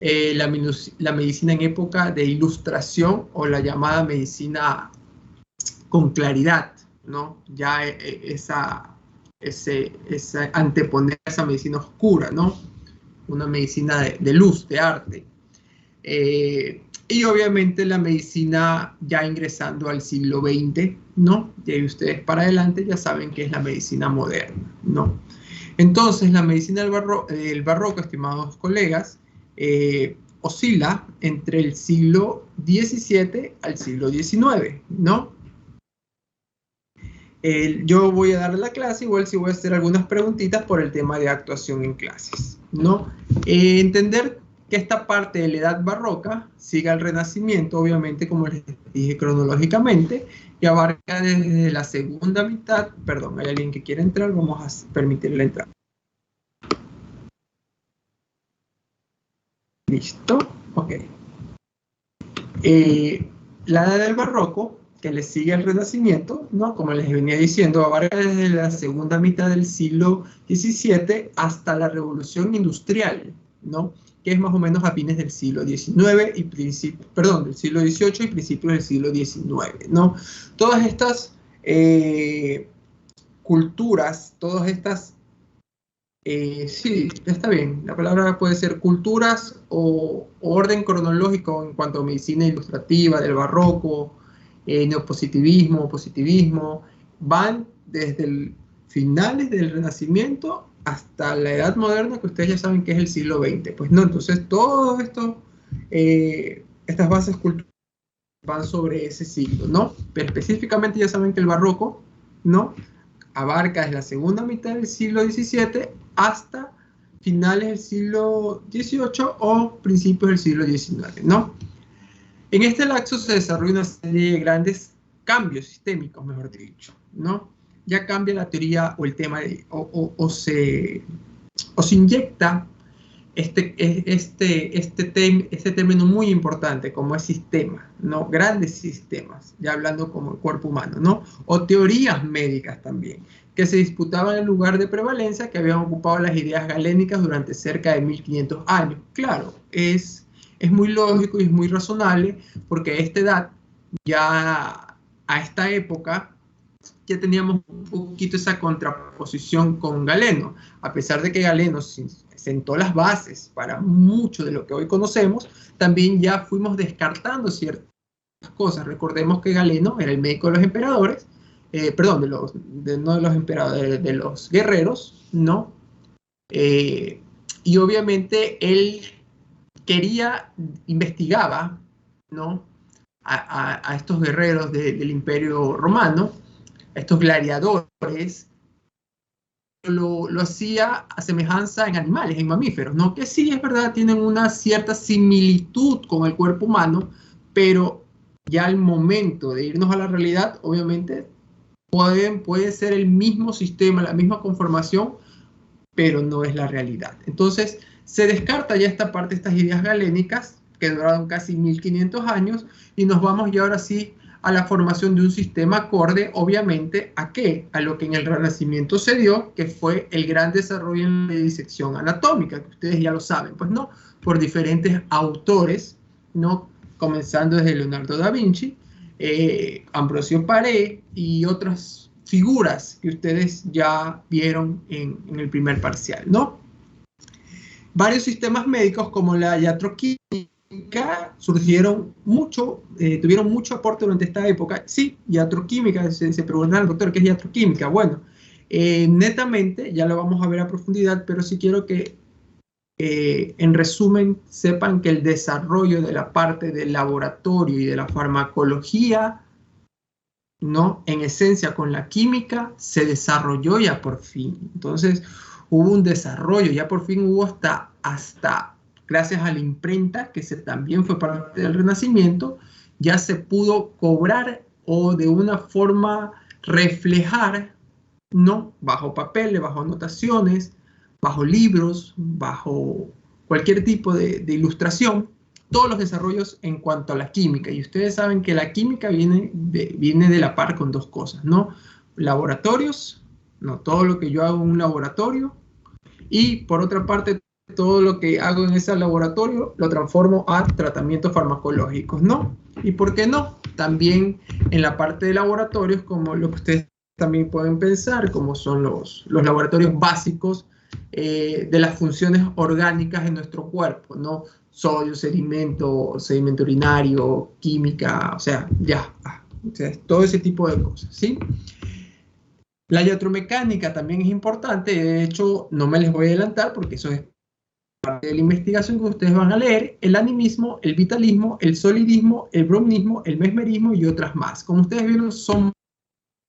la medicina en época de ilustración o la llamada medicina con claridad, ¿no? Ya esa anteponer esa medicina oscura, ¿no? Una medicina de luz, de arte. Y obviamente la medicina ya ingresando al siglo XX, ¿no? Y ahí ustedes para adelante ya saben que es la medicina moderna, ¿no? Entonces, la medicina del barroco, estimados colegas, oscila entre el siglo XVII al siglo XIX, ¿no? Yo voy a dar la clase, igual si voy a hacer algunas preguntitas por el tema de actuación en clases, ¿no? Entender que esta parte de la edad barroca sigue al Renacimiento, obviamente, como les dije cronológicamente, y abarca desde la segunda mitad, perdón, hay alguien que quiere entrar, vamos a permitirle entrar. Listo, ok. La edad del barroco, que le sigue al Renacimiento, ¿no? Como les venía diciendo, abarca desde la segunda mitad del siglo XVII hasta la Revolución Industrial, ¿no? Que es más o menos a fines del siglo XIX y del siglo XVIII y principios del siglo XIX, ¿no? Todas estas culturas, todas estas sí, está bien. La palabra puede ser culturas o orden cronológico en cuanto a medicina ilustrativa, del barroco, neopositivismo, positivismo, van desde el finales del Renacimiento hasta la Edad Moderna, que ustedes ya saben que es el siglo XX. Pues no, entonces todo esto, estas bases culturales van sobre ese siglo, ¿no? Pero específicamente ya saben que el barroco, ¿no? Abarca desde la segunda mitad del siglo XVII hasta finales del siglo XVIII o principios del siglo XIX, ¿no? En este lapso se desarrolla una serie de grandes cambios sistémicos, mejor dicho, ¿no? Ya cambia la teoría o el tema, o se inyecta este término muy importante como es sistema, ¿no? Grandes sistemas, ya hablando como el cuerpo humano, ¿no? O teorías médicas también, que se disputaban el lugar de prevalencia que habían ocupado las ideas galénicas durante cerca de 1500 años. Claro, es muy lógico y es muy razonable porque a esta edad, ya a esta época, ya teníamos un poquito esa contraposición con Galeno, a pesar de que Galeno sentó las bases para mucho de lo que hoy conocemos, también ya fuimos descartando ciertas cosas. Recordemos que Galeno era el médico de los emperadores, perdón, no de los emperadores, de los guerreros, ¿no? Y obviamente él investigaba, ¿no? A estos guerreros del Imperio Romano, estos gladiadores, lo hacía a semejanza en animales, en mamíferos, ¿no? Que sí, es verdad, tienen una cierta similitud con el cuerpo humano, pero ya al momento de irnos a la realidad, obviamente puede ser el mismo sistema, la misma conformación, pero no es la realidad. Entonces, se descarta ya esta parte, estas ideas galénicas, que duraron casi 1500 años, y nos vamos ya ahora sí a la formación de un sistema acorde, obviamente, ¿a qué? A lo que en el Renacimiento se dio, que fue el gran desarrollo en la disección anatómica, que ustedes ya lo saben, pues no, por diferentes autores, ¿no? Comenzando desde Leonardo da Vinci, Ambrosio Paré y otras figuras que ustedes ya vieron en el primer parcial, ¿no? Varios sistemas médicos como la iatroquímica surgieron tuvieron mucho aporte durante esta época. Sí, iatroquímica, se preguntan al doctor, ¿qué es iatroquímica? Bueno, netamente, ya lo vamos a ver a profundidad, pero sí quiero que en resumen sepan que el desarrollo de la parte del laboratorio y de la farmacología, ¿no? En esencia con la química se desarrolló ya por fin. Entonces hubo un desarrollo, ya por fin hubo hasta gracias a la imprenta, que también fue parte del Renacimiento, ya se pudo cobrar o de una forma reflejar, ¿no? Bajo papeles, bajo anotaciones, bajo libros, bajo cualquier tipo de ilustración, todos los desarrollos en cuanto a la química. Y ustedes saben que la química viene de la par con dos cosas, ¿no? Laboratorios, no todo lo que yo hago en un laboratorio, y por otra parte todo lo que hago en ese laboratorio lo transformo a tratamientos farmacológicos, ¿no? ¿Y por qué no? También en la parte de laboratorios, como lo que ustedes también pueden pensar, como son los laboratorios básicos de las funciones orgánicas en nuestro cuerpo, ¿no? Sodio, sedimento urinario, química, o sea, todo ese tipo de cosas, ¿sí? La iatromecánica también es importante, de hecho, no me les voy a adelantar porque eso es parte de la investigación que ustedes van a leer: el animismo, el vitalismo, el solidismo, el brownismo, el mesmerismo y otras más. Como ustedes vieron, son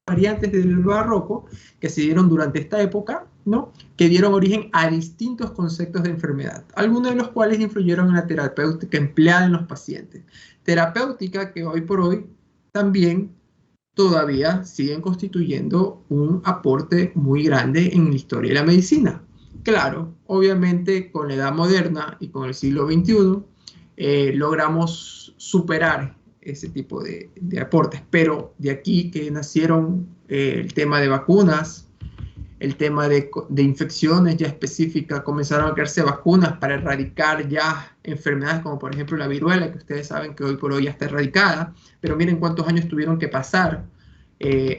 variantes del barroco que se dieron durante esta época, ¿no? Que dieron origen a distintos conceptos de enfermedad, algunos de los cuales influyeron en la terapéutica empleada en los pacientes. Terapéutica que hoy por hoy también todavía siguen constituyendo un aporte muy grande en la historia de la medicina. Claro, obviamente con la edad moderna y con el siglo XXI logramos superar ese tipo de aportes, pero de aquí que nacieron el tema de vacunas, el tema de infecciones ya específicas, comenzaron a crearse vacunas para erradicar ya enfermedades como por ejemplo la viruela, que ustedes saben que hoy por hoy ya está erradicada, pero miren cuántos años tuvieron que pasar,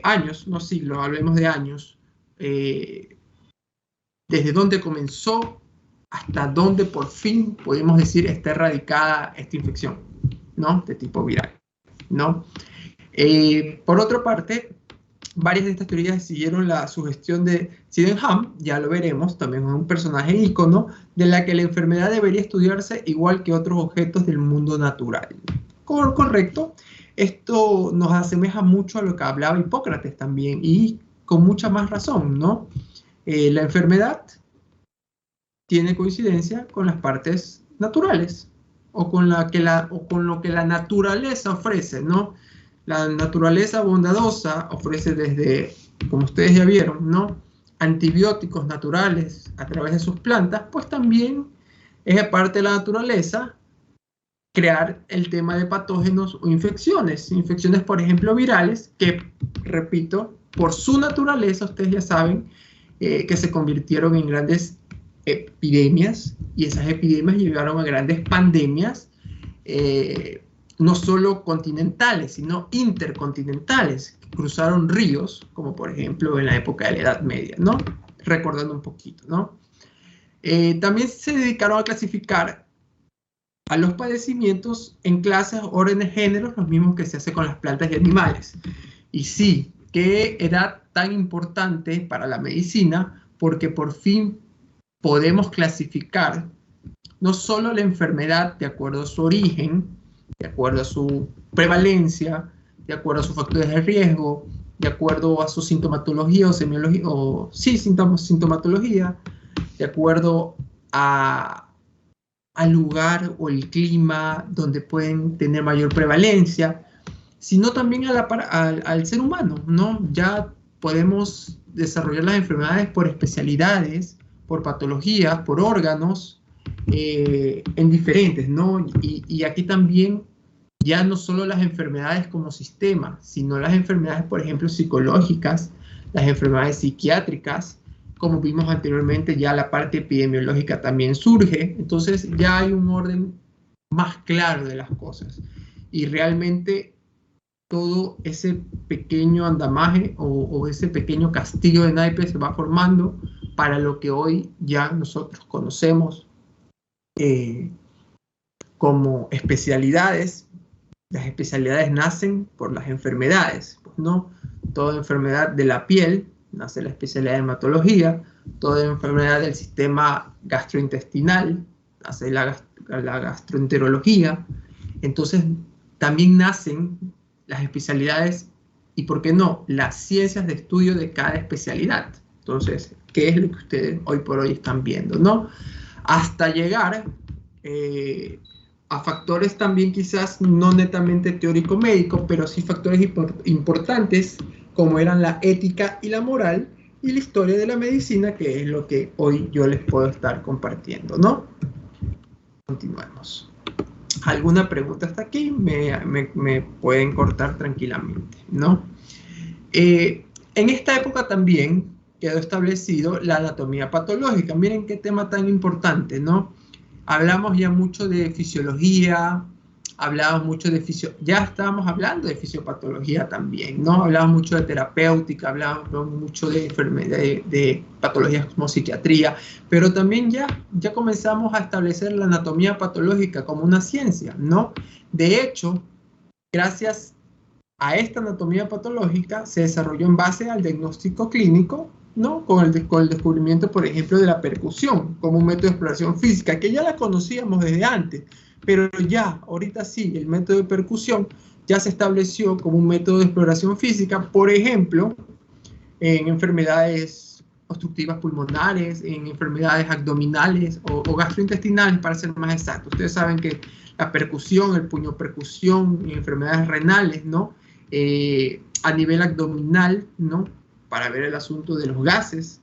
años, no siglos, hablemos de años, desde donde comenzó hasta donde por fin podemos decir está erradicada esta infección, ¿no? De tipo viral, ¿no? Por otra parte, varias de estas teorías siguieron la sugestión de Sydenham, ya lo veremos, también es un personaje ícono, de la que la enfermedad debería estudiarse igual que otros objetos del mundo natural. Correcto, esto nos asemeja mucho a lo que hablaba Hipócrates también, y con mucha más razón, ¿no? La enfermedad tiene coincidencia con las partes naturales, o con lo que la naturaleza ofrece, ¿no? La naturaleza bondadosa ofrece desde, como ustedes ya vieron, ¿no? Antibióticos naturales a través de sus plantas, pues también es parte de la naturaleza crear el tema de patógenos o infecciones. Infecciones, por ejemplo, virales, que, repito, por su naturaleza, ustedes ya saben, que se convirtieron en grandes epidemias, y esas epidemias llevaron a grandes pandemias, no solo continentales, sino intercontinentales, que cruzaron ríos, como por ejemplo en la época de la Edad Media, ¿no? Recordando un poquito, ¿no? También se dedicaron a clasificar a los padecimientos en clases, órdenes, géneros, los mismos que se hace con las plantas y animales. Y sí, qué edad tan importante para la medicina, porque por fin podemos clasificar no solo la enfermedad de acuerdo a su origen, de acuerdo a su prevalencia, de acuerdo a sus factores de riesgo, de acuerdo a su sintomatología o semiología, sintomatología, de acuerdo al lugar o el clima donde pueden tener mayor prevalencia, sino también al ser humano, ¿no? Ya podemos desarrollar las enfermedades por especialidades, por patologías, por órganos, en diferentes, ¿no? Y aquí también ya no solo las enfermedades como sistema, sino las enfermedades, por ejemplo, psicológicas, las enfermedades psiquiátricas, como vimos anteriormente, ya la parte epidemiológica también surge, entonces ya hay un orden más claro de las cosas. Y realmente todo ese pequeño andamaje o ese pequeño castillo de naipes se va formando para lo que hoy ya nosotros conocemos como especialidades. Las especialidades nacen por las enfermedades, pues, ¿no? Toda enfermedad de la piel nace la especialidad de hematología, toda enfermedad del sistema gastrointestinal nace la gastroenterología. Entonces también nacen las especialidades y, ¿por qué no?, las ciencias de estudio de cada especialidad. Entonces, ¿qué es lo que ustedes hoy por hoy están viendo, ¿no? Hasta llegar a factores también quizás no netamente teórico-médicos, pero sí factores importantes como eran la ética y la moral y la historia de la medicina, que es lo que hoy yo les puedo estar compartiendo, ¿no? Continuemos. ¿Alguna pregunta hasta aquí? Me pueden cortar tranquilamente, ¿no? En esta época también quedó establecido la anatomía patológica. Miren qué tema tan importante, ¿no? Hablamos ya mucho de fisiología, hablábamos mucho de ya estábamos hablando de fisiopatología también, ¿no? Hablábamos mucho de terapéutica, hablábamos mucho de enfermedades, de patologías como psiquiatría, pero también ya comenzamos a establecer la anatomía patológica como una ciencia, ¿no? De hecho, gracias a esta anatomía patológica se desarrolló en base al diagnóstico clínico, ¿no? Con el descubrimiento, por ejemplo, de la percusión como un método de exploración física, que ya la conocíamos desde antes, pero ya, ahorita sí, el método de percusión ya se estableció como un método de exploración física, por ejemplo, en enfermedades obstructivas pulmonares, en enfermedades abdominales o gastrointestinales, para ser más exactos. Ustedes saben que la percusión, el puño percusión, en enfermedades renales, ¿no? A nivel abdominal, ¿no? Para ver el asunto de los gases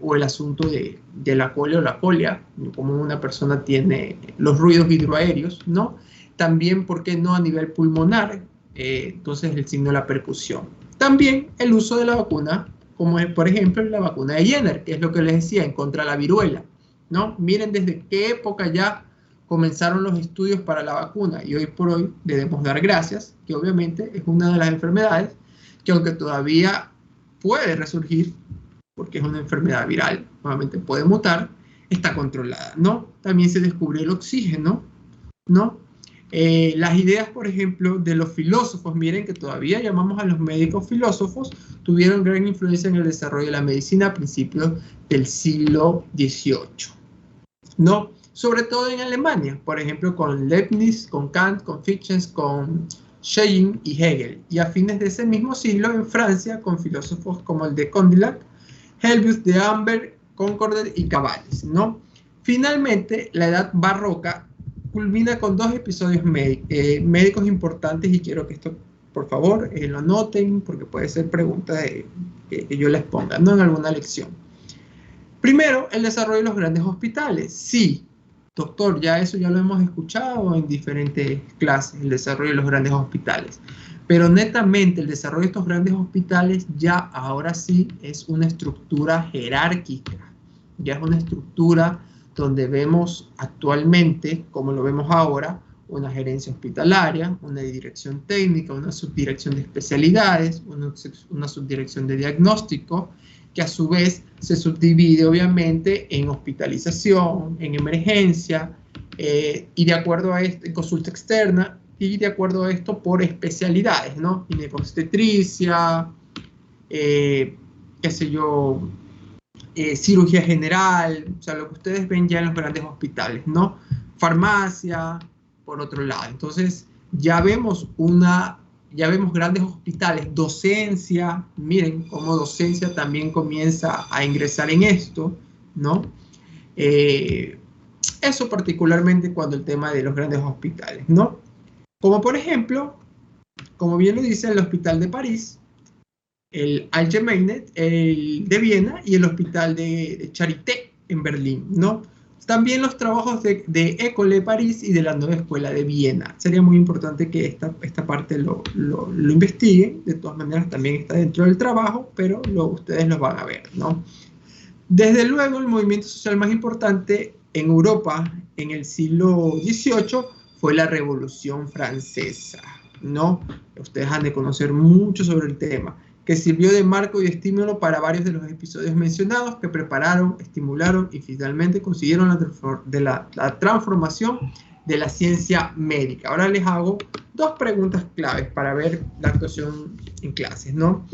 o el asunto de la colia o la colia, como una persona tiene los ruidos hidroaéreos, ¿no? También, ¿por qué no a nivel pulmonar? Entonces, el signo de la percusión. También el uso de la vacuna, como es, por ejemplo, la vacuna de Jenner, que es lo que les decía, en contra de la viruela, ¿no? Miren desde qué época ya comenzaron los estudios para la vacuna y hoy por hoy debemos dar gracias, que obviamente es una de las enfermedades que aunque todavía puede resurgir, porque es una enfermedad viral, nuevamente puede mutar, está controlada, ¿no? También se descubrió el oxígeno, ¿no? Las ideas, por ejemplo, de los filósofos, miren que todavía llamamos a los médicos filósofos, tuvieron gran influencia en el desarrollo de la medicina a principios del siglo XVIII, ¿no? Sobre todo en Alemania, por ejemplo, con Leibniz, con Kant, con Fichte, con Schelling y Hegel. Y a fines de ese mismo siglo en Francia, con filósofos como el de Condillac, Helvetius de Amber, Concordet y Cavalli, ¿no? Finalmente, la edad barroca culmina con dos episodios médicos importantes y quiero que esto, por favor, lo anoten porque puede ser pregunta que yo les ponga, ¿no? En alguna lección. Primero, el desarrollo de los grandes hospitales. Sí, doctor, ya eso ya lo hemos escuchado en diferentes clases, el desarrollo de los grandes hospitales. Pero netamente el desarrollo de estos grandes hospitales ya ahora sí es una estructura jerárquica. Ya es una estructura donde vemos actualmente, como lo vemos ahora, una gerencia hospitalaria, una dirección técnica, una subdirección de especialidades, una subdirección de diagnóstico, que a su vez se subdivide obviamente en hospitalización, en emergencia, y de acuerdo a esto, en consulta externa, y de acuerdo a esto por especialidades, ¿no? Ginecobstetricia, qué sé yo, cirugía general, o sea, lo que ustedes ven ya en los grandes hospitales, ¿no? Farmacia, por otro lado. Entonces, ya vemos grandes hospitales, docencia, miren cómo docencia también comienza a ingresar en esto, ¿no? Eso particularmente cuando el tema de los grandes hospitales, ¿no? Como por ejemplo, como bien lo dice el Hospital de París, el Allgemeine, el de Viena y el Hospital de Charité en Berlín, ¿no? También los trabajos de École de París y de la Nueva Escuela de Viena. Sería muy importante que esta parte lo investiguen. De todas maneras, también está dentro del trabajo, pero ustedes lo van a ver, ¿no? Desde luego, el movimiento social más importante en Europa en el siglo XVIII fue la Revolución Francesa, ¿no? Ustedes han de conocer mucho sobre el tema, que sirvió de marco y estímulo para varios de los episodios mencionados que prepararon, estimularon y finalmente consiguieron la transformación de la ciencia médica. Ahora les hago dos preguntas claves para ver la actuación en clases, ¿no?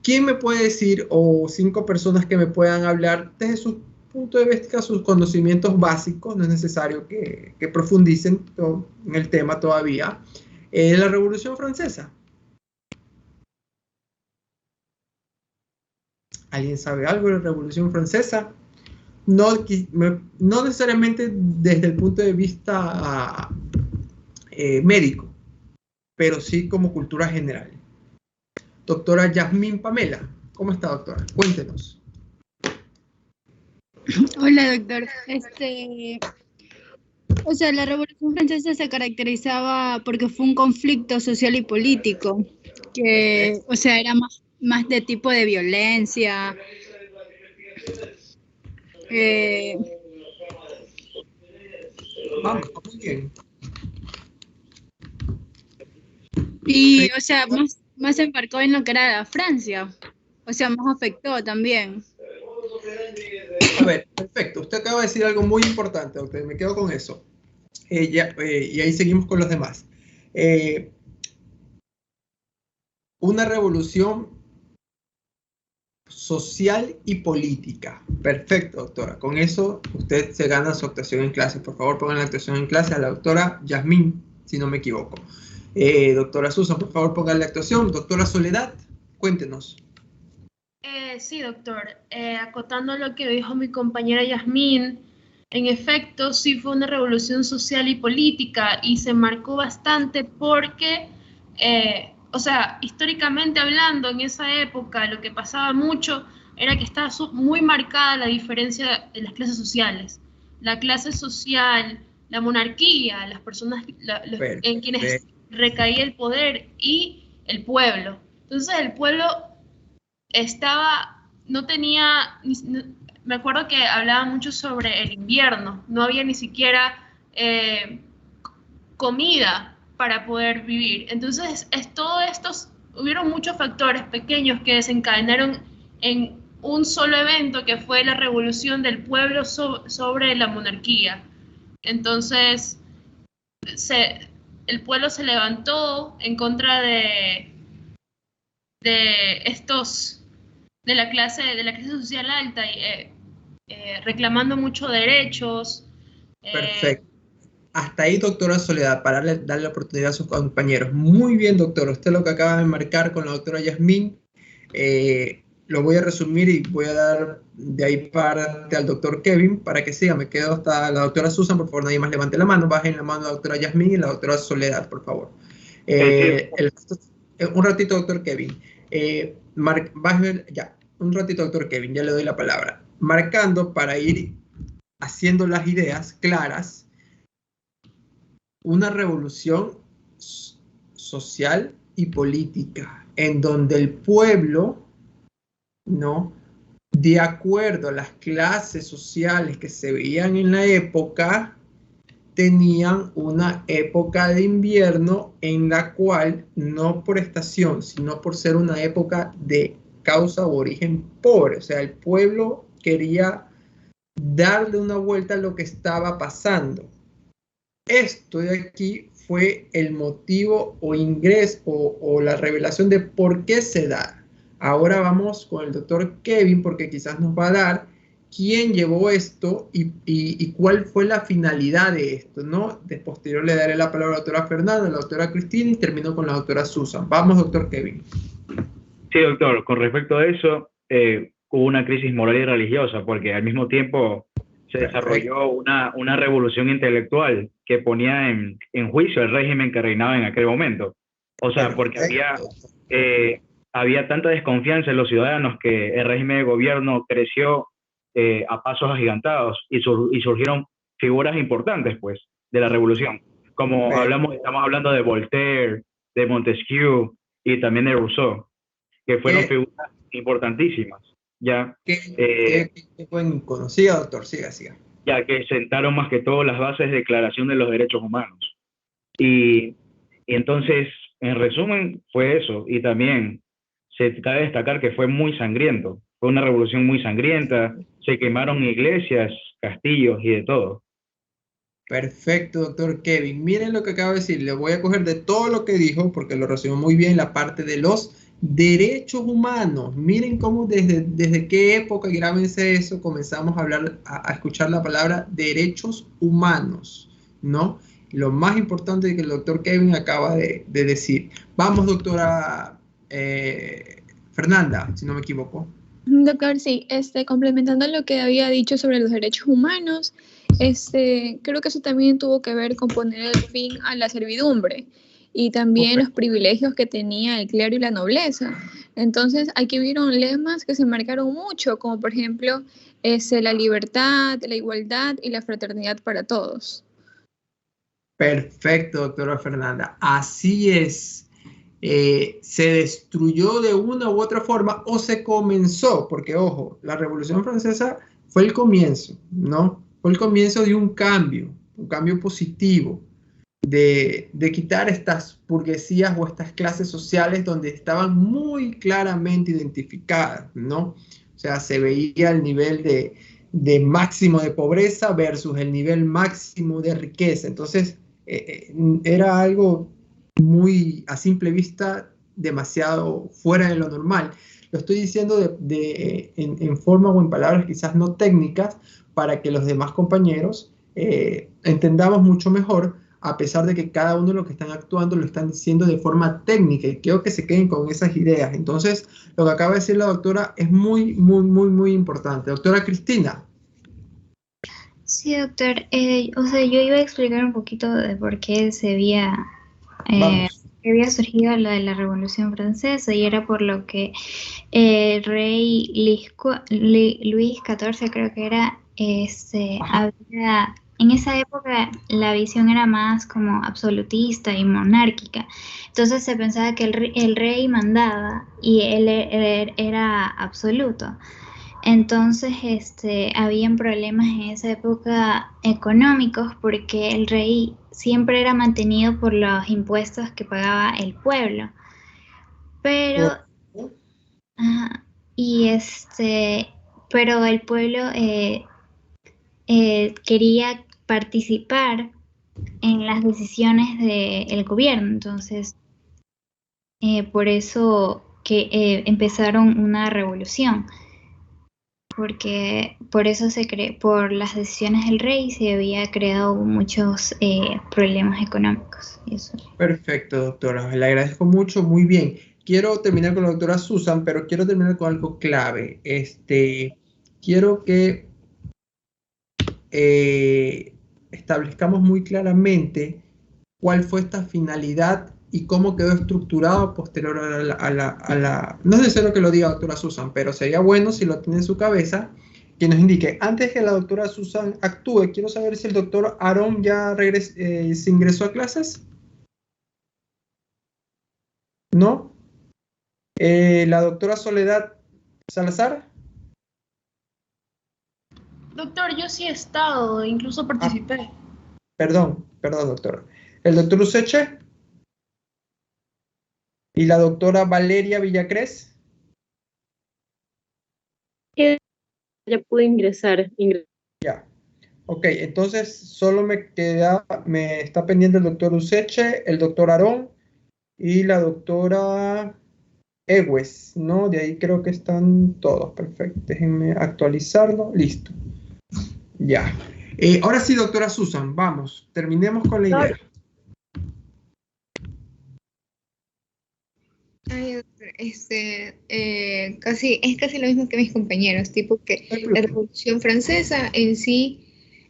¿Quién me puede decir, o 5 personas que me puedan hablar desde su punto de vista, sus conocimientos básicos, no es necesario que profundicen en el tema todavía, de la Revolución Francesa? ¿Alguien sabe algo de la Revolución Francesa? No necesariamente desde el punto de vista médico, pero sí como cultura general. Doctora Yasmín Pamela, ¿cómo está, doctora? Cuéntenos. Hola, doctor. O sea, la Revolución Francesa se caracterizaba porque fue un conflicto social y político, que, o sea, era más más de tipo de violencia. Eh, Vamos, muy bien. y, o sea, más se embarcó en lo que era la Francia. O sea, más afectó también. A ver, perfecto. Usted acaba de decir algo muy importante, doctor. Me quedo con eso. Y ahí seguimos con los demás. Eh, una revolución social y política. Perfecto, doctora. Con eso usted se gana su actuación en clase. Por favor, pongan la actuación en clase a la doctora Yasmín, si no me equivoco. Doctora Susan, por favor, pongan la actuación. Doctora Soledad, cuéntenos. Sí, doctor. Acotando lo que dijo mi compañera Yasmín, en efecto, sí fue una revolución social y política y se marcó bastante porque, o sea, históricamente hablando, en esa época lo que pasaba mucho era que estaba muy marcada la diferencia de las clases sociales. La clase social, la monarquía, las personas en quienes Perfecto. recaía el poder y el pueblo. Entonces el pueblo no tenía, me acuerdo que hablaba mucho sobre el invierno, no había ni siquiera comida para poder vivir. Entonces, todo esto, hubieron muchos factores pequeños que desencadenaron en un solo evento que fue la revolución del pueblo sobre la monarquía. Entonces, el pueblo se levantó en contra de estos de la clase social alta y reclamando muchos derechos. Perfecto. Hasta ahí, doctora Soledad, para darle la oportunidad a sus compañeros. Muy bien, doctora. Usted lo que acaba de marcar con la doctora Yasmín, lo voy a resumir y voy a dar de ahí parte al doctor Kevin para que siga. Me quedo hasta la doctora Susan, por favor, nadie más levante la mano. Bajen la mano a la doctora Yasmín y la doctora Soledad, por favor. Un ratito, doctor Kevin. Ya, un ratito, doctor Kevin, ya le doy la palabra. Marcando para ir haciendo las ideas claras, una revolución social y política en donde el pueblo, ¿no? De acuerdo a las clases sociales que se veían en la época, tenían una época de invierno en la cual, no por estación, sino por ser una época de causa o origen pobre. O sea, el pueblo quería darle una vuelta a lo que estaba pasando. Esto de aquí fue el motivo o ingreso o la revelación de por qué se da. Ahora vamos con el doctor Kevin porque quizás nos va a dar quién llevó esto y cuál fue la finalidad de esto, ¿no? De posterior le daré la palabra a la doctora Fernanda, a la doctora Cristina y termino con la doctora Susan. Vamos, doctor Kevin. Sí, doctor, con respecto a eso, hubo una crisis moral y religiosa porque al mismo tiempo se desarrolló una revolución intelectual que ponía en juicio el régimen que reinaba en aquel momento. O sea, porque había tanta desconfianza en los ciudadanos que el régimen de gobierno creció a pasos agigantados y surgieron figuras importantes, pues, de la revolución. Como estamos hablando de Voltaire, de Montesquieu y también de Rousseau, que fueron figuras importantísimas, ya. Qué buen conocido, doctor, siga. Ya que sentaron más que todo las bases de declaración de los derechos humanos. Y entonces, en resumen, fue eso. Y también se cabe destacar que fue muy sangriento. Fue una revolución muy sangrienta. Se quemaron iglesias, castillos y de todo. Perfecto, doctor Kevin. Miren lo que acabo de decir. Le voy a coger de todo lo que dijo porque lo resumió muy bien la parte de los derechos humanos. Miren cómo desde qué época, grábense eso, comenzamos a hablar, a escuchar la palabra derechos humanos, ¿no? Lo más importante que el doctor Kevin acaba de decir. Vamos, doctora Fernanda, si no me equivoco. Doctor, sí, complementando lo que había dicho sobre los derechos humanos, creo que eso también tuvo que ver con poner el fin a la servidumbre y también los privilegios que tenía el clero y la nobleza. Entonces, aquí vieron lemas que se marcaron mucho, como por ejemplo, la libertad, la igualdad y la fraternidad para todos. Perfecto, doctora Fernanda. Así es. se destruyó de una u otra forma o se comenzó, porque ojo, la Revolución Francesa fue el comienzo, ¿no? Fue el comienzo de un cambio positivo, de quitar estas burguesías o estas clases sociales donde estaban muy claramente identificadas, ¿no? O sea, se veía el nivel de máximo de pobreza versus el nivel máximo de riqueza. Entonces, era algo muy, a simple vista, demasiado fuera de lo normal. Lo estoy diciendo en forma o en palabras quizás no técnicas para que los demás compañeros entendamos mucho mejor, a pesar de que cada uno de los que están actuando lo están diciendo de forma técnica, y quiero que se queden con esas ideas. Entonces, lo que acaba de decir la doctora es muy, muy, muy, muy importante. Doctora Cristina. Sí, doctor. O sea, yo iba a explicar un poquito de por qué había surgido lo de la Revolución Francesa, y era por lo que el rey Luis XIV, creo que era, había... En esa época la visión era más como absolutista y monárquica. Entonces se pensaba que el rey mandaba y él era absoluto. Entonces habían problemas en esa época económicos, porque el rey siempre era mantenido por los impuestos que pagaba el pueblo. Pero, pero el pueblo quería participar en las decisiones del gobierno. Entonces, por eso que empezaron una revolución, porque por eso por las decisiones del rey se había creado muchos problemas económicos. Eso. Perfecto, doctora, le agradezco mucho, muy bien. Quiero terminar con la doctora Susan, pero quiero terminar con algo clave. Quiero que establezcamos muy claramente cuál fue esta finalidad y cómo quedó estructurado posterior a la... No es necesario que lo diga doctora Susan, pero sería bueno si lo tiene en su cabeza, que nos indique. Antes que la doctora Susan actúe, quiero saber si el doctor Aaron ya se ingresó a clases. ¿No? La doctora Soledad Salazar. Doctor, yo sí he estado, incluso participé. Perdón, doctor. El doctor Useche. ¿Y la doctora Valeria Villacrés? Ya pude ingresar. Ya. Ok, entonces solo me está pendiente el doctor Useche, el doctor Aarón y la doctora Egues, ¿no? De ahí creo que están todos. Perfecto. Déjenme actualizarlo. Listo. Ya. Ahora sí, doctora Susan, vamos. Terminemos con la idea. Ay, doctor, es casi lo mismo que mis compañeros, tipo que la Revolución Francesa en sí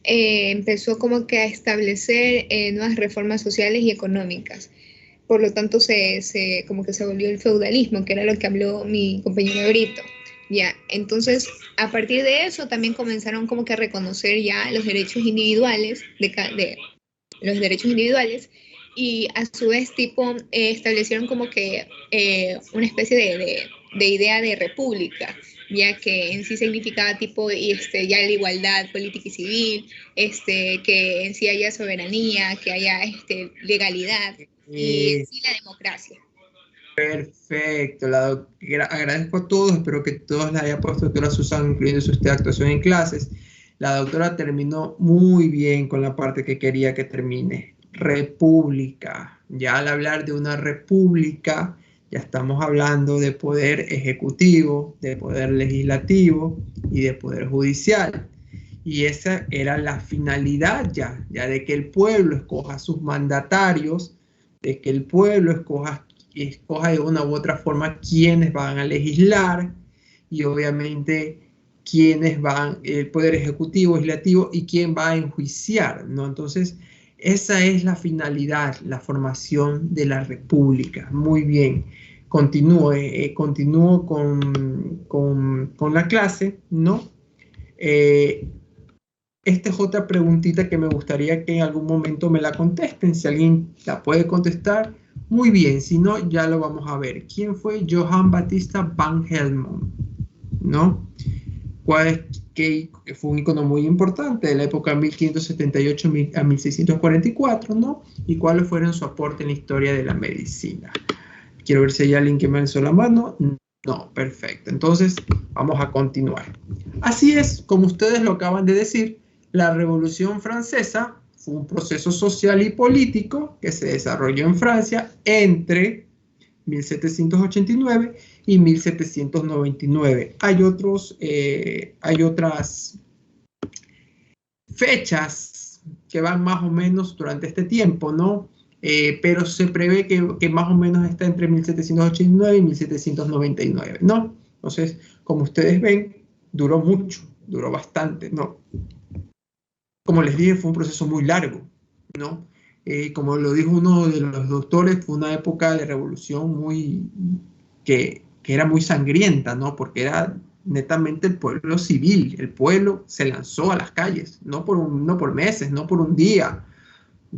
empezó como que a establecer nuevas reformas sociales y económicas. Por lo tanto, como que se volvió el feudalismo, que era lo que habló mi compañero Brito. Ya, entonces, a partir de eso también comenzaron como que a reconocer ya los derechos individuales, los derechos individuales, y a su vez establecieron como que una especie de idea de república, ya que en sí significaba ya la igualdad política y civil, que en sí haya soberanía, que haya legalidad y sí la democracia. Perfecto, agradezco a todos, espero que todos la haya puesto doctora Susan, incluyendo su actuación en clases. La doctora terminó muy bien con la parte que quería que termine. República. Ya al hablar de una república, ya estamos hablando de poder ejecutivo, de poder legislativo y de poder judicial. Y esa era la finalidad ya de que el pueblo escoja sus mandatarios, de que el pueblo escoja de una u otra forma quiénes van a legislar, y obviamente quiénes van, el poder ejecutivo, legislativo, y quién va a enjuiciar, ¿no? Entonces, esa es la finalidad, la formación de la república. Muy bien. Continúo con la clase, ¿no? Esta es otra preguntita que me gustaría que en algún momento me la contesten. Si alguien la puede contestar, Muy bien, si no, ya lo vamos a ver. ¿Quién fue Johann Battista van Helmont? ¿No? Que fue un icono muy importante de la época 1578 a 1644, ¿no? ¿Y cuáles fueron su aporte en la historia de la medicina? Quiero ver si hay alguien que me alzó la mano. No, perfecto. Entonces, vamos a continuar. Así es, como ustedes lo acaban de decir, la Revolución Francesa fue un proceso social y político que se desarrolló en Francia entre 1789 y 1799. Hay otras fechas que van más o menos durante este tiempo, ¿no? Pero se prevé que más o menos está entre 1789 y 1799, ¿no? Entonces, como ustedes ven, duró mucho, duró bastante, ¿no? Como les dije, fue un proceso muy largo, ¿no? Como lo dijo uno de los doctores, fue una época de revolución que era muy sangrienta, ¿no? Porque era netamente el pueblo civil, el pueblo se lanzó a las calles, no por meses, no por un día,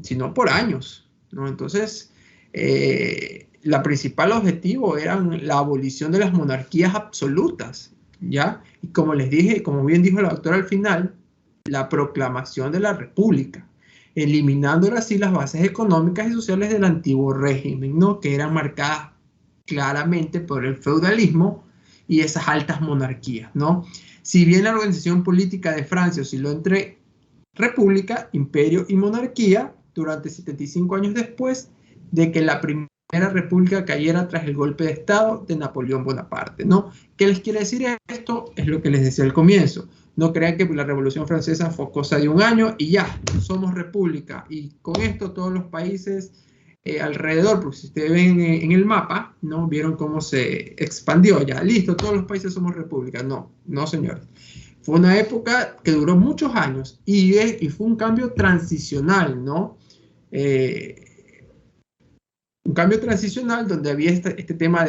sino por años, ¿no? Entonces, la principal objetivo era la abolición de las monarquías absolutas, ¿ya? Y como les dije, como bien dijo la doctora al final, la proclamación de la República, eliminando así las bases económicas y sociales del antiguo régimen, ¿no? Que eran marcadas claramente por el feudalismo y esas altas monarquías, ¿no? Si bien la organización política de Francia osciló entre república, imperio y monarquía durante 75 años después de que la primera república cayera tras el golpe de Estado de Napoleón Bonaparte, ¿no? ¿Qué les quiere decir esto? Es lo que les decía al comienzo. No crean que la Revolución Francesa fue cosa de un año y ya, somos república. Y con esto todos los países alrededor, porque si ustedes ven en el mapa, ¿no? Vieron cómo se expandió ya. Listo, todos los países somos república. No, no señores. Fue una época que duró muchos años y fue un cambio transicional, ¿no? Un cambio transicional donde había este tema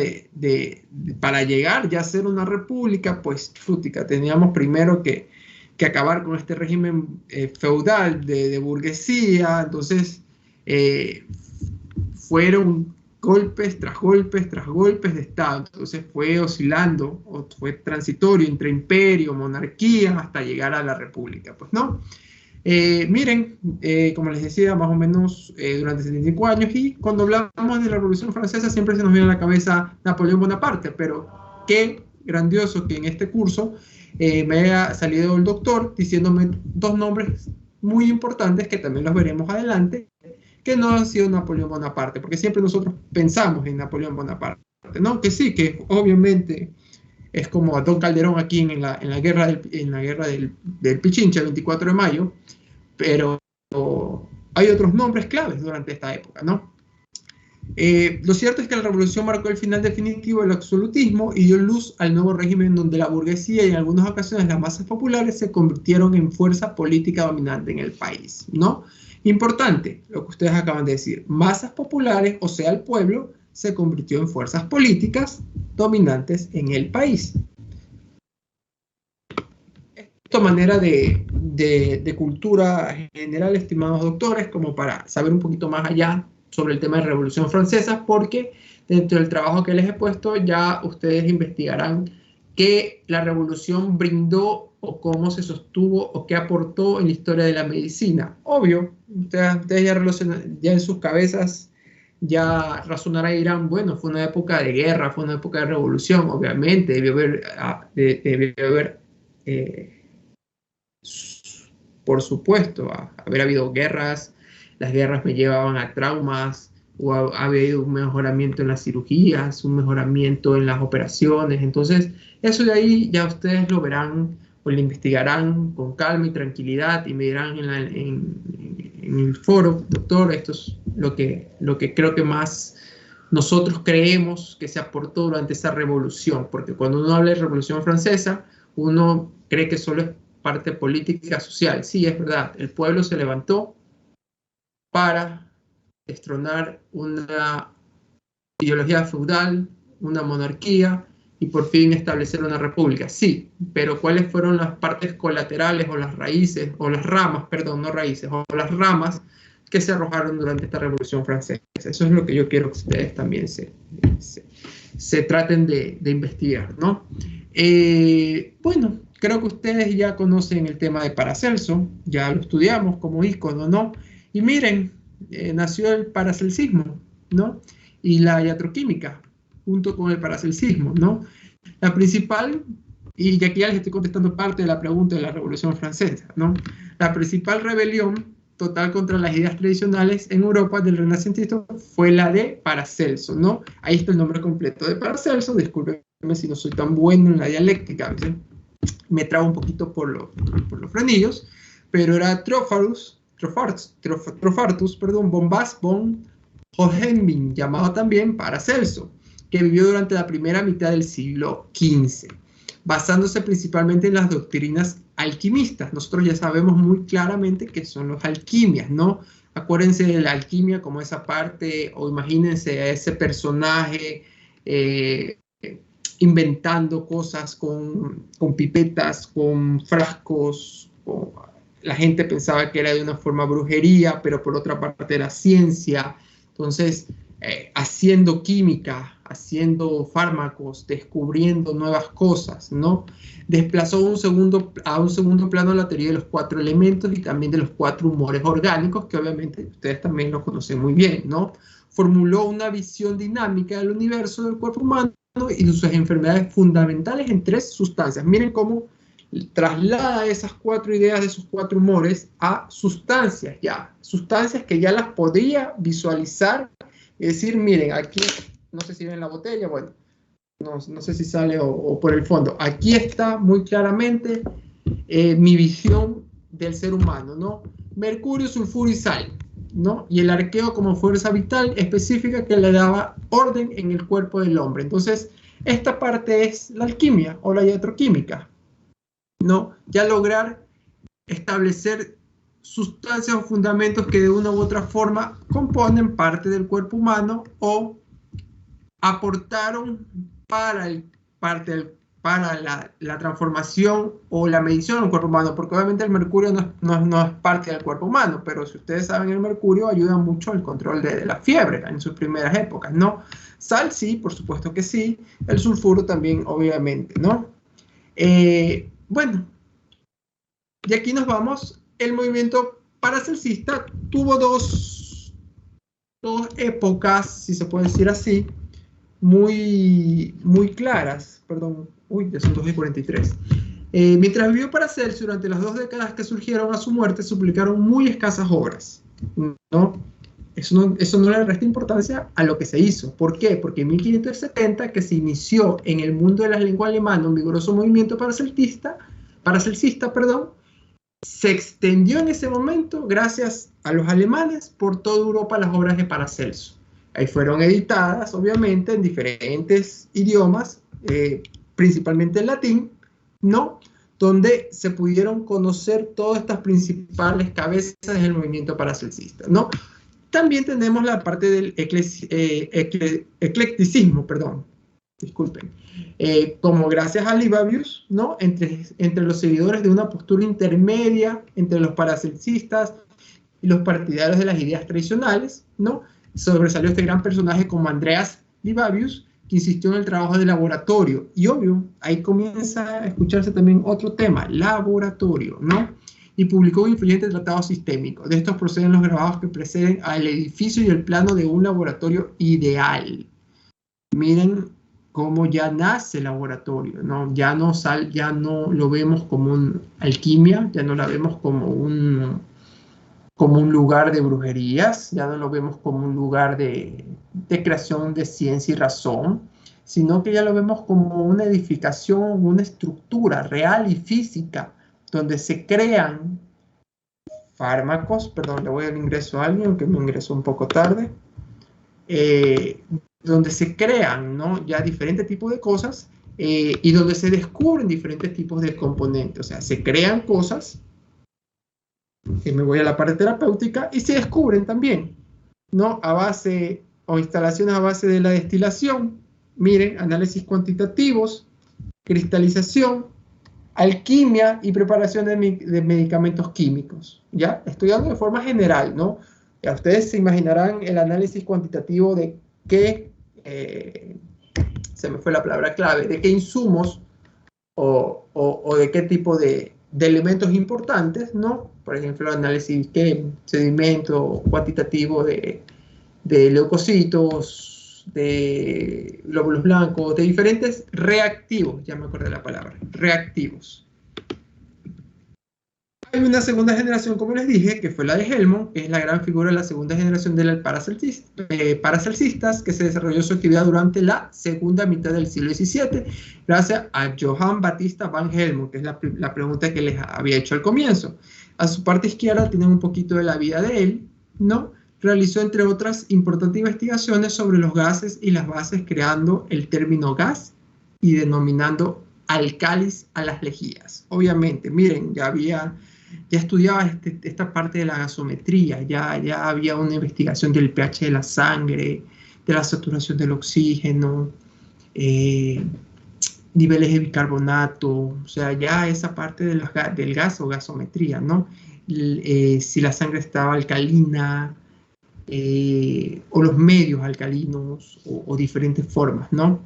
para llegar ya a ser una república, pues fútica, teníamos primero que acabar con este régimen feudal de burguesía. Entonces fueron golpes tras golpes tras golpes de Estado. Entonces fue oscilando, o fue transitorio entre imperio, monarquía, hasta llegar a la república, pues no. Miren, como les decía, más o menos durante 75 años, y cuando hablamos de la Revolución Francesa siempre se nos viene a la cabeza Napoleón Bonaparte, pero qué grandioso que en este curso me haya salido el doctor diciéndome dos nombres muy importantes que también los veremos adelante, que no han sido Napoleón Bonaparte, porque siempre nosotros pensamos en Napoleón Bonaparte, ¿no? Que sí, que obviamente es como a Don Calderón aquí en la guerra del Pichincha, el 24 de mayo, pero hay otros nombres claves durante esta época, ¿no? Lo cierto es que la revolución marcó el final definitivo del absolutismo y dio luz al nuevo régimen donde la burguesía y en algunas ocasiones las masas populares se convirtieron en fuerza política dominante en el país, ¿no? Importante, lo que ustedes acaban de decir, masas populares, o sea, el pueblo, se convirtió en fuerzas políticas dominantes en el país. Esta manera de cultura general, estimados doctores, como para saber un poquito más allá sobre el tema de Revolución Francesa, porque dentro del trabajo que les he puesto ya ustedes investigarán qué la revolución brindó o cómo se sostuvo o qué aportó en la historia de la medicina. Obvio, ustedes ya en sus cabezas ya razonarán y dirán, bueno, fue una época de guerra, fue una época de revolución, obviamente, debió haber por supuesto, haber habido guerras, las guerras me llevaban a traumas, o ha habido un mejoramiento en las cirugías, un mejoramiento en las operaciones. Entonces, eso de ahí ya ustedes lo verán o lo investigarán con calma y tranquilidad y me dirán en el foro, doctor, esto es lo que creo que más nosotros creemos que se aportó durante esa revolución, porque cuando uno habla de Revolución Francesa, uno cree que solo es parte política social. Sí, es verdad, el pueblo se levantó para destronar una ideología feudal, una monarquía y por fin establecer una república. Sí, pero ¿cuáles fueron las partes colaterales o las raíces, o las ramas, perdón, no raíces, o las ramas que se arrojaron durante esta Revolución Francesa. Eso es lo que yo quiero que ustedes también se traten de investigar, ¿no? Bueno, creo que ustedes ya conocen el tema de Paracelso, ya lo estudiamos como ícono, ¿no? Y miren, nació el paracelcismo, ¿no? Y la iatroquímica, junto con el paracelcismo, ¿no? La principal, y aquí ya les estoy contestando parte de la pregunta de la Revolución Francesa, ¿no? La principal rebelión total contra las ideas tradicionales en Europa del Renacimiento fue la de Paracelso, ¿no? Ahí está el nombre completo de Paracelso, discúlpenme si no soy tan bueno en la dialéctica, ¿sí? Me trabo un poquito por los frenillos, pero era Trofartus, Bombas von Hohenheim, llamado también Paracelso, que vivió durante la primera mitad del siglo XV, basándose principalmente en las doctrinas alquimistas. Nosotros ya sabemos muy claramente qué son los alquimias, ¿no? Acuérdense de la alquimia como esa parte, o imagínense a ese personaje inventando cosas con pipetas, con frascos. La gente pensaba que era de una forma brujería, pero por otra parte era ciencia. Entonces, haciendo química, haciendo fármacos, descubriendo nuevas cosas, ¿no? Desplazó a un segundo plano la teoría de los 4 elementos y también de los 4 humores orgánicos, que obviamente ustedes también lo conocen muy bien, ¿no? Formuló una visión dinámica del universo del cuerpo humano y de sus enfermedades fundamentales en 3 sustancias. Miren cómo traslada esas 4 ideas de esos 4 humores a sustancias que ya las podía visualizar y decir, miren, aquí, no sé si ven la botella, bueno, no sé si sale o por el fondo, aquí está muy claramente mi visión del ser humano, ¿no? Mercurio, sulfuro y sal, ¿no? Y el arqueo como fuerza vital específica que le daba orden en el cuerpo del hombre. Entonces, esta parte es la alquimia o la iatroquímica, ¿no? Ya lograr establecer sustancias o fundamentos que de una u otra forma componen parte del cuerpo humano o aportaron para la transformación o la medición del cuerpo humano, porque obviamente el mercurio no es parte del cuerpo humano, pero si ustedes saben, el mercurio ayuda mucho al control de la fiebre en sus primeras épocas, ¿no? Sal sí, por supuesto que sí, el sulfuro también, obviamente, ¿no? Bueno, y aquí nos vamos. El movimiento paracelsista tuvo dos épocas, si se puede decir así, muy claras. Perdón, ya son 2:43. Mientras vivió Paracelso, durante las 2 décadas que surgieron a su muerte, se publicaron muy escasas obras, ¿no? Eso no le resta importancia a lo que se hizo. ¿Por qué? Porque en 1570, que se inició en el mundo de la lengua alemana un vigoroso movimiento paracelsista, se extendió en ese momento, gracias a los alemanes, por toda Europa las obras de Paracelso. Ahí fueron editadas, obviamente, en diferentes idiomas, principalmente en latín, ¿no? Donde se pudieron conocer todas estas principales cabezas del movimiento paracelsista, ¿no? También tenemos la parte del eclecticismo, disculpen, como gracias a Libavius, ¿no? Entre los seguidores de una postura intermedia entre los paracelsistas y los partidarios de las ideas tradicionales, ¿no? Sobresalió este gran personaje como Andreas Libavius, que insistió en el trabajo de laboratorio. Y obvio, ahí comienza a escucharse también otro tema, laboratorio, ¿no? Y publicó un influyente tratado sistémico. De estos proceden los grabados que preceden al edificio y el plano de un laboratorio ideal. Miren cómo ya nace el laboratorio, ¿no? Ya no lo vemos como una alquimia, ya no la vemos como un lugar de brujerías, ya no lo vemos como un lugar de creación de ciencia y razón, sino que ya lo vemos como una edificación, una estructura real y física, donde se crean fármacos, perdón, le voy al ingreso a alguien, que me ingresó un poco tarde, donde se crean, ¿no? Ya diferentes tipos de cosas y donde se descubren diferentes tipos de componentes, o sea, se crean cosas, me voy a la parte terapéutica, y se descubren también, ¿no? Instalaciones a base de la destilación, miren, análisis cuantitativos, cristalización, alquimia y preparación de medicamentos químicos, ¿ya? Estoy dando de forma general, ¿no? Ya ustedes se imaginarán el análisis cuantitativo de qué, se me fue la palabra clave, de qué insumos o de qué tipo de elementos importantes, ¿no? Por ejemplo, el análisis de sedimento cuantitativo de leucocitos, de glóbulos blancos, de diferentes reactivos, ya me acordé la palabra, reactivos. Hay una segunda generación, como les dije, que fue la de Helmont, que es la gran figura de la segunda generación de Paracelcistas, que se desarrolló su actividad durante la segunda mitad del siglo XVII, gracias a Johann Battista van Helmont, que es la pregunta que les había hecho al comienzo. A su parte izquierda tienen un poquito de la vida de él, ¿no? Realizó, entre otras, importantes investigaciones sobre los gases y las bases, creando el término gas y denominando alcalis a las lejías. Obviamente, miren, ya estudiaba esta parte de la gasometría, ya había una investigación del pH de la sangre, de la saturación del oxígeno, niveles de bicarbonato, o sea, ya esa parte del gas o gasometría, ¿no? Si la sangre estaba alcalina, o los medios alcalinos, o diferentes formas, ¿no?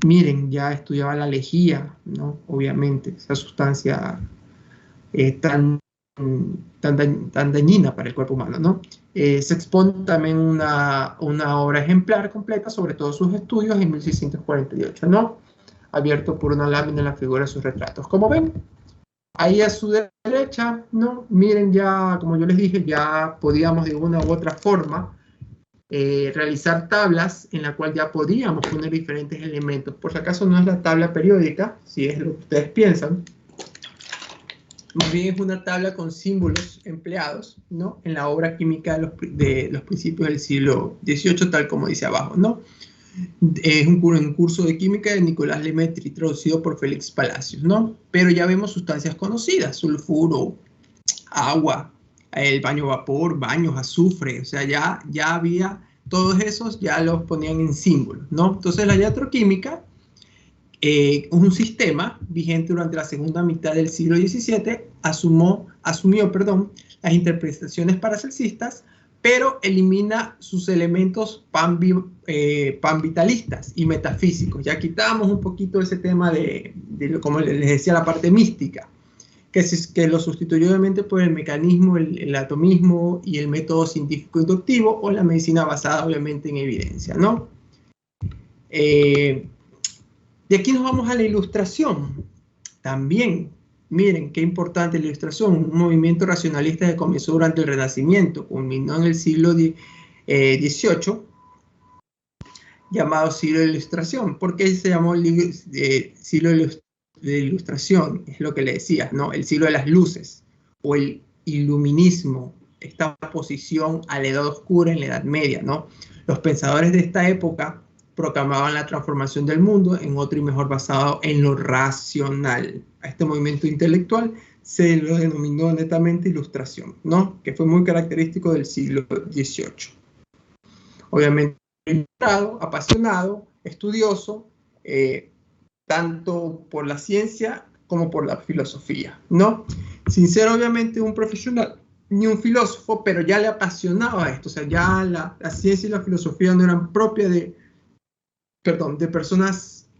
Miren, ya estudiaba la lejía, ¿no? Obviamente, esa sustancia tan dañina para el cuerpo humano, ¿no? Se expone también una obra ejemplar completa sobre todos sus estudios en 1648, ¿no? Abierto por una lámina en la figura de sus retratos. Como ven, ahí a su derecha, ¿no? Miren, ya, como yo les dije, ya podíamos de una u otra forma realizar tablas en la cual ya podíamos poner diferentes elementos. Por si acaso no es la tabla periódica, si es lo que ustedes piensan. Más bien es una tabla con símbolos empleados, ¿no? En la obra química de los principios del siglo XVIII, tal como dice abajo, ¿no? Es un curso de química de Nicolás Lemetri, traducido por Félix Palacios, ¿no? Pero ya vemos sustancias conocidas: sulfuro, agua, el baño vapor, baños, azufre, o sea, ya había, todos esos ya los ponían en símbolos, ¿no? Entonces la iatroquímica es un sistema vigente durante la segunda mitad del siglo XVII, asumió las interpretaciones paracelcistas, pero elimina sus elementos panvitalistas y metafísicos. Ya quitábamos un poquito ese tema de como les decía, la parte mística, que lo sustituyó obviamente por el mecanismo, el atomismo y el método científico inductivo, o la medicina basada obviamente en evidencia, ¿no? De aquí nos vamos a la ilustración. También, miren qué importante la ilustración, un movimiento racionalista que comenzó durante el Renacimiento, culminó en el siglo XVIII, llamado siglo de ilustración. ¿Por qué se llamó siglo de ilustración? Es lo que le decía, ¿no? El siglo de las luces, o el iluminismo, esta oposición a la edad oscura en la Edad Media, ¿no? Los pensadores de esta época proclamaban la transformación del mundo en otro y mejor basado en lo racional. A este movimiento intelectual se lo denominó netamente ilustración, ¿no? Que fue muy característico del siglo XVIII. Obviamente, ilustrado, apasionado, estudioso, tanto por la ciencia como por la filosofía, ¿no? Sin ser obviamente un profesional ni un filósofo, pero ya le apasionaba esto. O sea, ya la ciencia y la filosofía no eran propias de personas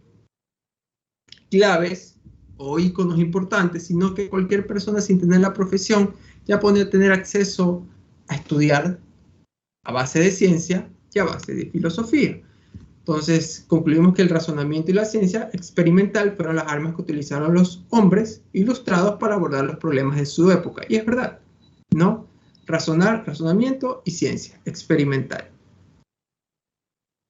claves o íconos importantes, sino que cualquier persona sin tener la profesión ya podía tener acceso a estudiar a base de ciencia y a base de filosofía. Entonces, concluimos que el razonamiento y la ciencia experimental fueron las armas que utilizaron los hombres ilustrados para abordar los problemas de su época. Y es verdad, ¿no? Razonamiento y ciencia experimental.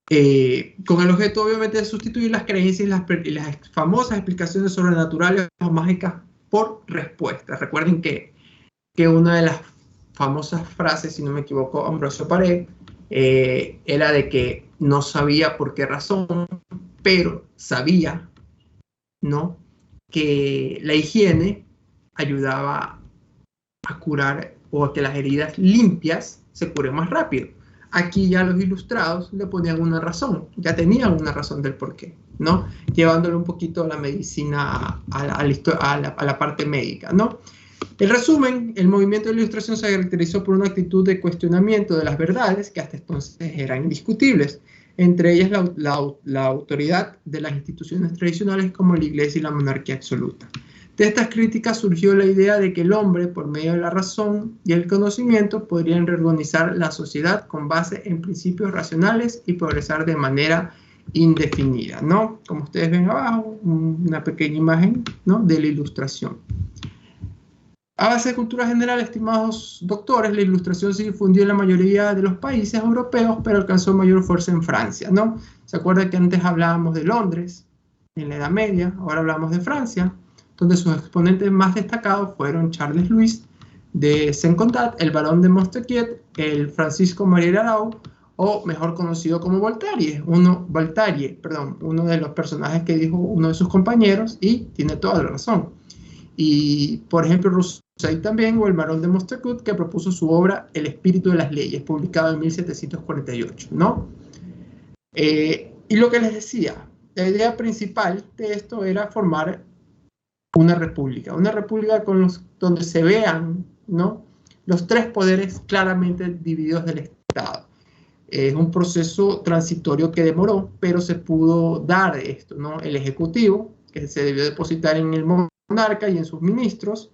Con el objeto, obviamente, de sustituir las creencias y las famosas explicaciones sobrenaturales o mágicas por respuestas. Recuerden que una de las famosas frases, si no me equivoco, Ambrosio Paré, era de que no sabía por qué razón, pero sabía, ¿no?, que la higiene ayudaba a curar, o a que las heridas limpias se curen más rápido. Aquí ya los ilustrados le ponían una razón, ya tenían una razón del por qué, ¿no? Llevándole un poquito a la medicina, a la parte médica, ¿no? En resumen, el movimiento de la Ilustración se caracterizó por una actitud de cuestionamiento de las verdades que hasta entonces eran indiscutibles, entre ellas la autoridad de las instituciones tradicionales como la Iglesia y la monarquía absoluta. De estas críticas surgió la idea de que el hombre, por medio de la razón y el conocimiento, podrían reorganizar la sociedad con base en principios racionales y progresar de manera indefinida, ¿no? Como ustedes ven abajo, una pequeña imagen, ¿no?, de la Ilustración. A base de cultura general, estimados doctores, la Ilustración se difundió en la mayoría de los países europeos, pero alcanzó mayor fuerza en Francia, ¿no? ¿Se acuerdan que antes hablábamos de Londres, en la Edad Media? Ahora hablamos de Francia, donde sus exponentes más destacados fueron Charles Louis de Saint-Condat, el barón de Montesquieu, el Francisco María Arau, o mejor conocido como Voltaire, uno de los personajes que dijo uno de sus compañeros, y tiene toda la razón. Y, por ejemplo, Rousseau también, o el barón de Montesquieu, que propuso su obra El espíritu de las leyes, publicado en 1748, ¿no? Y lo que les decía, la idea principal de esto era formar una república donde se vean, ¿no?, los tres poderes claramente divididos del Estado. Es un proceso transitorio que demoró, pero se pudo dar esto, ¿no? El ejecutivo, que se debió depositar en el monarca y en sus ministros,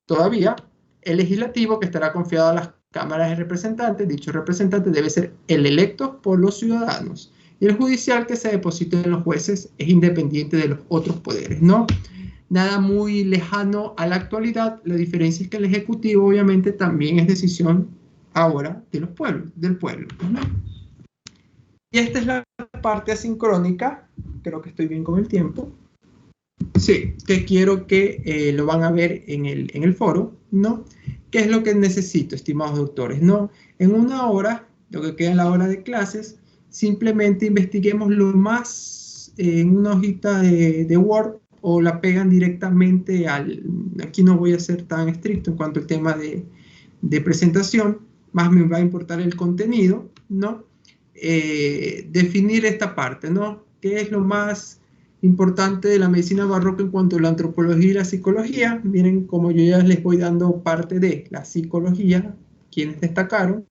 todavía. El legislativo, que estará confiado a las cámaras de representantes. Dicho representante debe ser el electo por los ciudadanos. Y el judicial, que se deposita en los jueces, es independiente de los otros poderes, ¿no? Nada muy lejano a la actualidad. La diferencia es que el ejecutivo, obviamente, también es decisión ahora de los pueblos, del pueblo, ¿no? Y esta es la parte asincrónica. Creo que estoy bien con el tiempo. Sí, que quiero que lo van a ver en el foro, ¿no? ¿Qué es lo que necesito, estimados doctores? No, en una hora, lo que queda en la hora de clases, simplemente investiguemos lo más en una hojita de Word, o la pegan directamente aquí no voy a ser tan estricto en cuanto al tema de presentación, más me va a importar el contenido, ¿no? Definir esta parte, ¿no? ¿Qué es lo más importante de la medicina barroca en cuanto a la antropología y la psicología? Miren, como yo ya les voy dando parte de la psicología, quienes destacaron.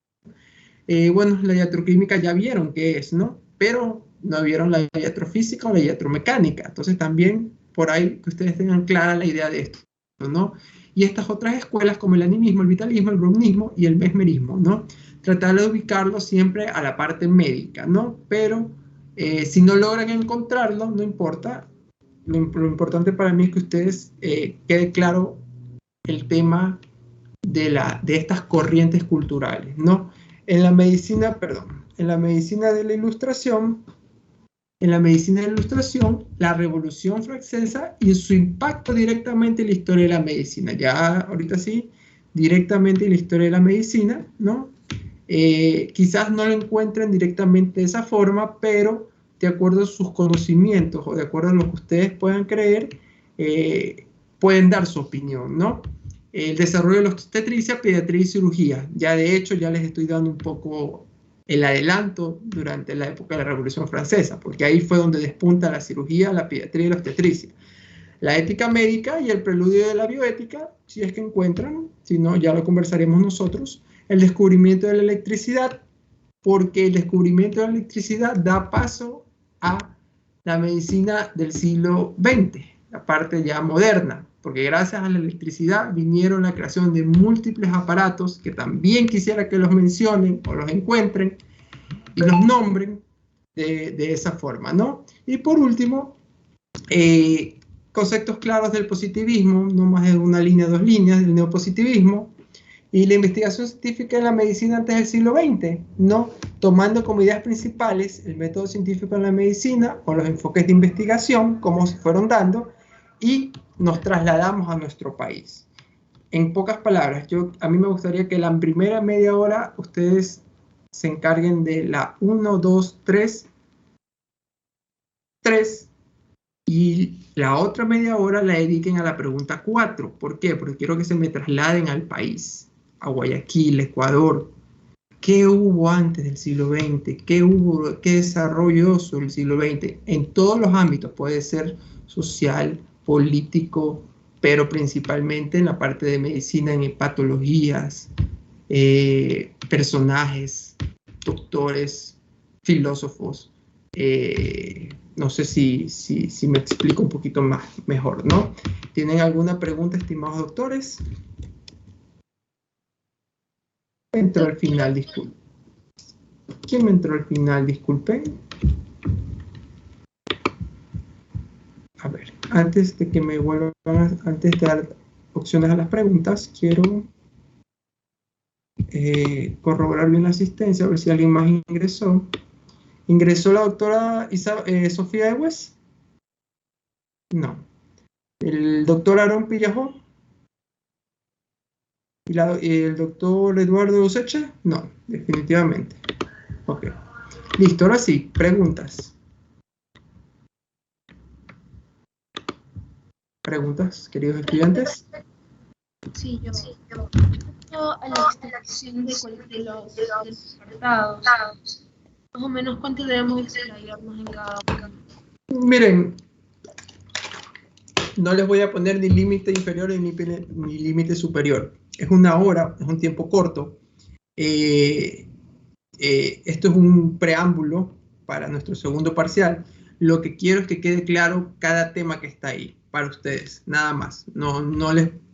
Bueno, la iatroquímica ya vieron qué es, ¿no? Pero no vieron la iatrofísica o la iatromecánica. Entonces también por ahí que ustedes tengan clara la idea de esto, ¿no? Y estas otras escuelas como el animismo, el vitalismo, el brownismo y el mesmerismo, ¿no? Tratar de ubicarlo siempre a la parte médica, ¿no? Pero si no logran encontrarlo, no importa. Lo importante para mí es que ustedes quede claro el tema de estas corrientes culturales, ¿no? En la medicina de la Ilustración, la Revolución Francesa y su impacto directamente en la historia de la medicina. Ya ahorita sí, directamente en la historia de la medicina, ¿no? Quizás no lo encuentren directamente de esa forma, pero de acuerdo a sus conocimientos o de acuerdo a lo que ustedes puedan creer, pueden dar su opinión, ¿no? El desarrollo de la obstetricia, pediatría y cirugía. Ya de hecho, ya les estoy dando un poco el adelanto durante la época de la Revolución Francesa, porque ahí fue donde despunta la cirugía, la pediatría y la obstetricia. La ética médica y el preludio de la bioética, si es que encuentran, si no, ya lo conversaremos nosotros. El descubrimiento de la electricidad, porque el descubrimiento de la electricidad da paso a la medicina del siglo XX, la parte ya moderna, porque gracias a la electricidad vinieron la creación de múltiples aparatos que también quisiera que los mencionen o los encuentren y los nombren de esa forma, ¿no? Y por último, conceptos claros del positivismo, no más de una línea, 2 líneas, del neopositivismo, y la investigación científica en la medicina antes del siglo XX, ¿no? Tomando como ideas principales el método científico en la medicina o los enfoques de investigación, como se fueron dando, y nos trasladamos a nuestro país. En pocas palabras, a mí me gustaría que la primera media hora ustedes se encarguen de la 1, 2, 3, y la otra media hora la dediquen a la pregunta 4. ¿Por qué? Porque quiero que se me trasladen al país, a Guayaquil, Ecuador. ¿Qué hubo antes del siglo XX? ¿Qué desarrolló sobre el siglo XX? En todos los ámbitos, puede ser social, político, pero principalmente en la parte de medicina, en patologías, personajes, doctores, filósofos. No sé si me explico un poquito mejor, ¿no? ¿Tienen alguna pregunta, estimados doctores? Entró al final, disculpen. ¿Quién me entró al final? Disculpen. A ver, antes de que me vuelvan, antes de dar opciones a las preguntas, quiero corroborar bien la asistencia, a ver si alguien más ingresó. ¿Ingresó la doctora Sofía Ewes? No. ¿El doctor Aarón Pillajó? ¿Y el doctor Eduardo Useche? No, definitivamente. Ok. Listo, ahora sí, preguntas. ¿Preguntas, queridos estudiantes? Sí, yo. A la extracción de los apartados, más o menos cuánto debemos extraernos en cada uno. Miren, no les voy a poner ni límite inferior ni límite superior. Es una hora, es un tiempo corto. Esto es un preámbulo para nuestro segundo parcial. Lo que quiero es que quede claro cada tema que está ahí para ustedes, nada más.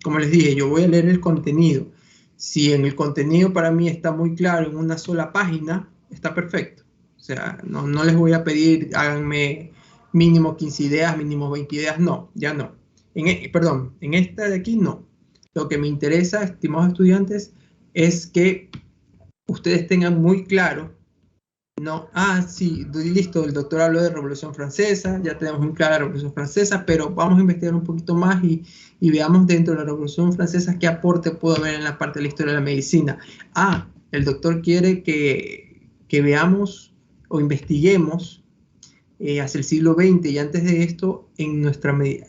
Como les dije, yo voy a leer el contenido. Si en el contenido para mí está muy claro en una sola página, está perfecto. O sea, no les voy a pedir, háganme mínimo 15 ideas, mínimo 20 ideas, no, ya no. Perdón, en esta de aquí no. Lo que me interesa, estimados estudiantes, es que ustedes tengan muy claro, no, sí, listo, el doctor habló de Revolución Francesa, ya tenemos muy clara la Revolución Francesa, pero vamos a investigar un poquito más y veamos dentro de la Revolución Francesa qué aporte puede haber en la parte de la historia de la medicina. El doctor quiere que veamos o investiguemos hacia el siglo XX y antes de esto,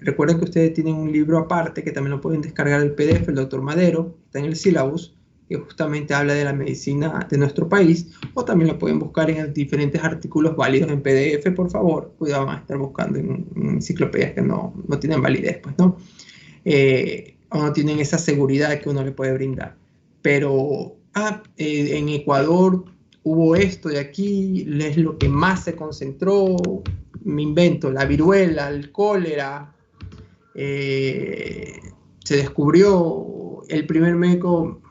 recuerden que ustedes tienen un libro aparte que también lo pueden descargar el PDF, el doctor Madero, está en el syllabus, que justamente habla de la medicina de nuestro país, o también lo pueden buscar en diferentes artículos válidos en PDF, por favor. Cuidado, van a estar buscando en enciclopedias que no tienen validez, pues, ¿no? O no tienen esa seguridad que uno le puede brindar. Pero, en Ecuador hubo esto de aquí, es lo que más se concentró, me invento, la viruela, el cólera, se descubrió el primer médico,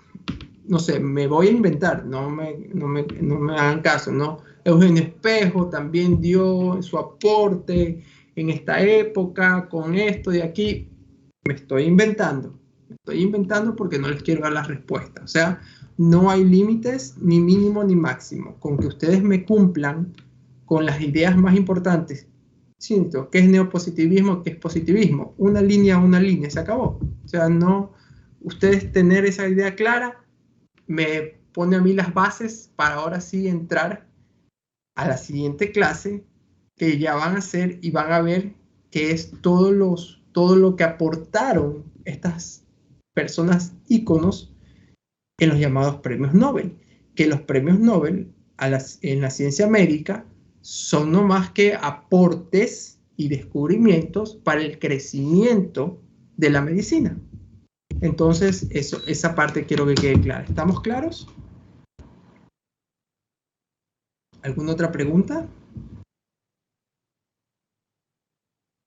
no sé, me voy a inventar, no me hagan caso, ¿no? Eugenio Espejo también dio su aporte en esta época con esto de aquí. Me estoy inventando porque no les quiero dar las respuestas. O sea, no hay límites, ni mínimo ni máximo. Con que ustedes me cumplan con las ideas más importantes. Siento, ¿qué es neopositivismo? ¿Qué es positivismo? Una línea, se acabó. O sea, no, ustedes tener esa idea clara me pone a mí las bases para ahora sí entrar a la siguiente clase que ya van a hacer y van a ver que es todo lo que aportaron estas personas íconos en los llamados premios Nobel, que los premios Nobel en la ciencia médica son no más que aportes y descubrimientos para el crecimiento de la medicina. Entonces, esa parte quiero que quede clara. ¿Estamos claros? ¿Alguna otra pregunta?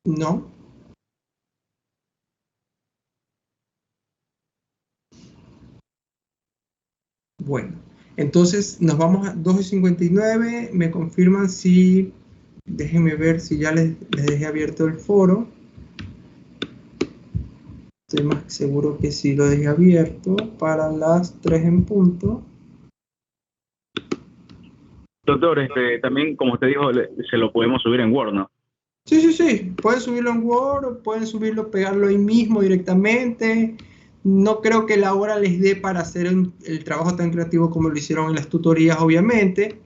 ¿No? Bueno, entonces nos vamos a 2:59. Me confirman si... Déjenme ver si ya les dejé abierto el foro. Estoy más seguro que sí lo dejé abierto para las 3 en punto. Doctor, también, como usted dijo, se lo podemos subir en Word, ¿no? Sí. Pueden subirlo en Word, pueden subirlo, pegarlo ahí mismo directamente. No creo que la hora les dé para hacer el trabajo tan creativo como lo hicieron en las tutorías, obviamente.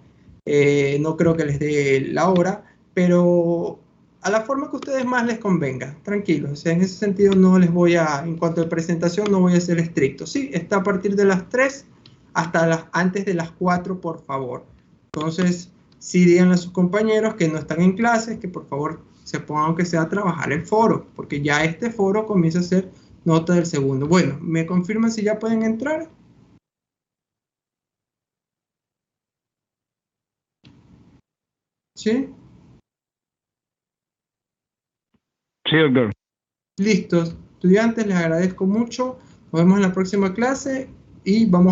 No creo que les dé la hora, pero a la forma que a ustedes más les convenga, tranquilos. O sea, en ese sentido no les voy a, en cuanto a presentación, no voy a ser estricto. Sí, está a partir de las 3 hasta antes de las 4, por favor. Entonces, sí díganle a sus compañeros que no están en clases, que por favor se pongan aunque sea a trabajar el foro, porque ya este foro comienza a ser nota del segundo. Bueno, ¿me confirman si ya pueden entrar? ¿Sí? Sí, doctor. Listos. Estudiantes, les agradezco mucho. Nos vemos en la próxima clase y vamos